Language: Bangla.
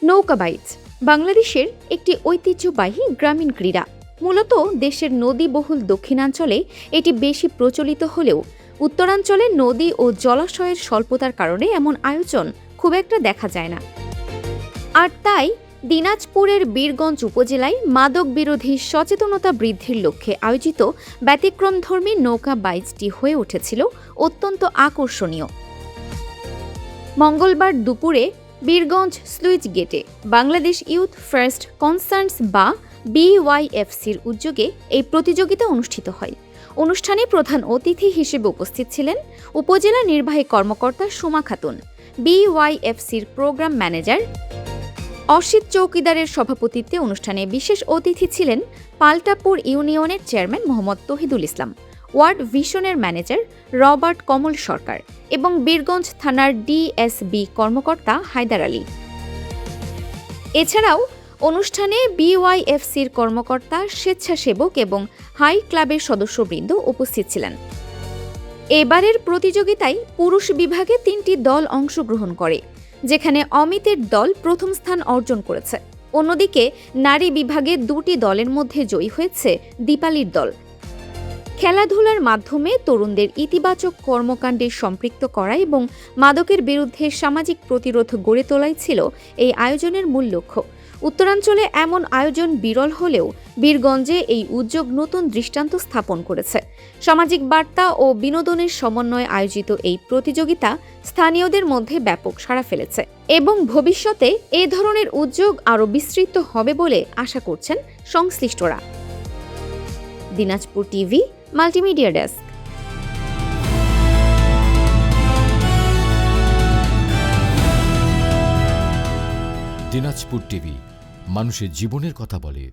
নৌকাবাইচ বাংলাদেশের একটি ঐতিহ্যবাহী গ্রামীণ ক্রীড়া। মূলত দেশের নদীবহুল দক্ষিণাঞ্চলে এটি বেশি প্রচলিত হলেও উত্তরাঞ্চলে নদী ও জলাশয়ের স্বল্পতার কারণে এমন আয়োজন খুব একটা দেখা যায় না। আর তাই দিনাজপুরের বীরগঞ্জ উপজেলায় মাদক বিরোধী সচেতনতা বৃদ্ধির লক্ষ্যে আয়োজিত ব্যতিক্রমধর্মী নৌকা বাইচটি হয়ে উঠেছিল অত্যন্ত আকর্ষণীয়। মঙ্গলবার দুপুরে বীরগঞ্জ স্লুইস গেটে বাংলাদেশ ইউথ ফার্স্ট কনসার্নস বা BYFC'র উদ্যোগে এই প্রতিযোগিতা অনুষ্ঠিত হয়। অনুষ্ঠানে প্রধান অতিথি হিসেবে উপস্থিত ছিলেন উপজেলা নির্বাহী কর্মকর্তা সুমা খাতুন, BYFC'র প্রোগ্রাম ম্যানেজার অসিত চৌকিদারের সভাপতিত্বে অনুষ্ঠানে বিশেষ অতিথি ছিলেন পাল্টাপুর ইউনিয়নের চেয়ারম্যান মোহাম্মদ তহিদুল ইসলাম, ওয়ার্ড ভিশনের ম্যানেজার রবার্ট কমল সরকার এবং বীরগঞ্জ থানার DSB কর্মকর্তা হায়দার আলী। এছাড়াও অনুষ্ঠানে BYFC'র কর্মকর্তা, স্বেচ্ছাসেবক এবং হাই ক্লাবের সদস্যবৃন্দ উপস্থিত ছিলেন। এবারের প্রতিযোগিতায় পুরুষ বিভাগে 3টি দল অংশগ্রহণ করে, যেখানে অমিতের দল প্রথম স্থান অর্জন করেছে। অন্যদিকে নারী বিভাগে 2টি দলের মধ্যে জয়ী হয়েছে দীপালির দল। খেলাধুলার মাধ্যমে তরুণদের ইতিবাচক কর্মকাণ্ডে সম্পৃক্ত করা এবং মাদকের বিরুদ্ধে সামাজিক প্রতিরোধ গড়ে তোলাই ছিল এই আয়োজনের মূল লক্ষ্য। উত্তরাঞ্চলে এমন আয়োজন বিরল হলেও বীরগঞ্জে এই উদ্যোগ নতুন দৃষ্টান্ত স্থাপন করেছে। সামাজিক বার্তা ও বিনোদনের সমন্বয়ে আয়োজিত এই প্রতিযোগিতা স্থানীয়দের মধ্যে ব্যাপক সাড়া ফেলেছে এবং ভবিষ্যতে এ ধরনের উদ্যোগ আরও বিস্তৃত হবে বলে আশা করছেন সংশ্লিষ্টরা। Dinajpur TV multimedia desk. Dinajpur TV মানুষের জীবনের কথা বলে।